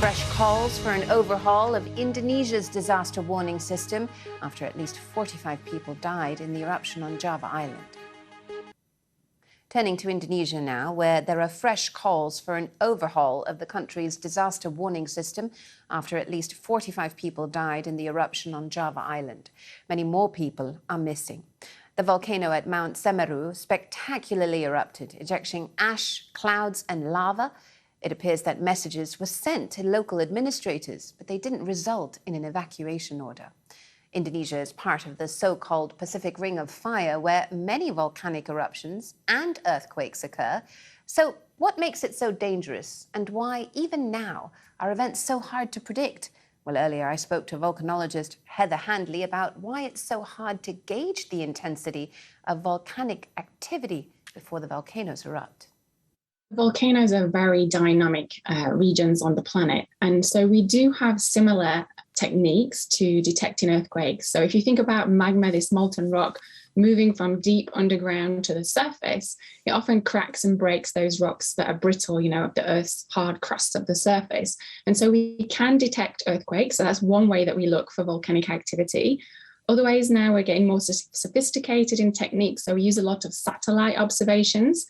Fresh calls for an overhaul of Indonesia's disaster warning system after at least 45 people died in the eruption on Java Island. Turning to Indonesia now, where there are fresh calls for an overhaul of the country's disaster warning system after at least 45 people died in the eruption on Java Island. Many more people are missing. The volcano at Mount Semeru spectacularly erupted, ejecting ash, clouds and lava. It appears that messages were sent to local administrators, but they didn't result in an evacuation order. Indonesia is part of the so-called Pacific Ring of Fire, where many volcanic eruptions and earthquakes occur. So what makes it so dangerous, and why, even now, are events so hard to predict? Well, earlier I spoke to volcanologist Heather Handley about why it's so hard to gauge the intensity of volcanic activity before the volcanoes erupt. Volcanoes are very dynamic regions on the planet, and so we do have similar techniques to detecting earthquakes. So if you think about magma, this molten rock, moving from deep underground to the surface, it often cracks and breaks those rocks that are brittle, of the Earth's hard crust of the surface. And so we can detect earthquakes. So that's one way that we look for volcanic activity. Other ways now we're getting more sophisticated in techniques. So we use a lot of satellite observations.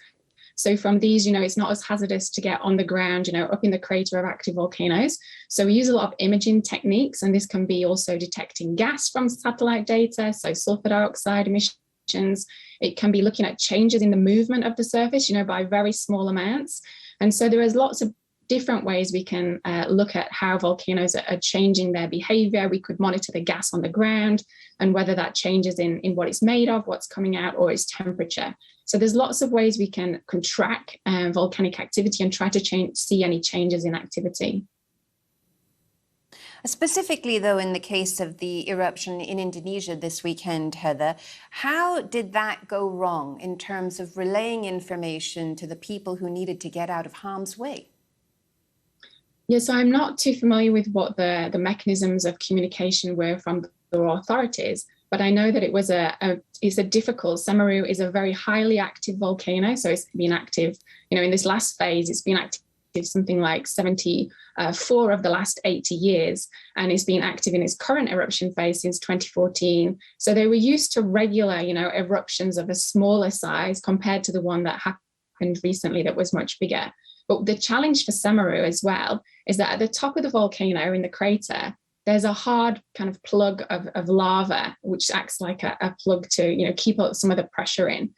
So from these, it's not as hazardous to get on the ground, up in the crater of active volcanoes. So we use a lot of imaging techniques, and this can be also detecting gas from satellite data, so sulfur dioxide emissions. It can be looking at changes in the movement of the surface, by very small amounts. And so there is lots of different ways we can look at how volcanoes are changing their behavior. We could monitor the gas on the ground and whether that changes in what it's made of, what's coming out, or its temperature. So there's lots of ways we can track volcanic activity and try to see any changes in activity. Specifically, though, in the case of the eruption in Indonesia this weekend, Heather, how did that go wrong in terms of relaying information to the people who needed to get out of harm's way? Yes, I'm not too familiar with what the mechanisms of communication were from the authorities, but I know that it was Semeru is a very highly active volcano. So it's been active, in this last phase, it's been active something like 74 of the last 80 years, and it's been active in its current eruption phase since 2014. So they were used to regular, eruptions of a smaller size compared to the one that happened recently that was much bigger. But the challenge for Semeru as well is that at the top of the volcano in the crater, there's a hard kind of plug of lava, which acts like a plug to, keep up some of the pressure in.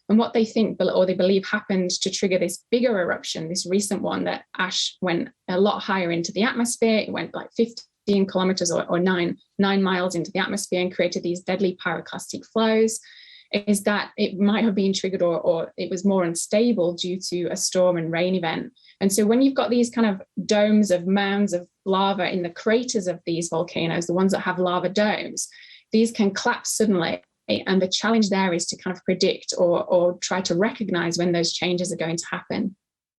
And what they think, or they believe, happened to trigger this bigger eruption, this recent one, that ash went a lot higher into the atmosphere. It went like 15 kilometers or 9 miles into the atmosphere and created these deadly pyroclastic flows. Is that it might have been triggered or it was more unstable due to a storm and rain event. And so when you've got these kind of domes of mounds of lava in the craters of these volcanoes, the ones that have lava domes, these can collapse suddenly. And the challenge there is to kind of predict or try to recognize when those changes are going to happen.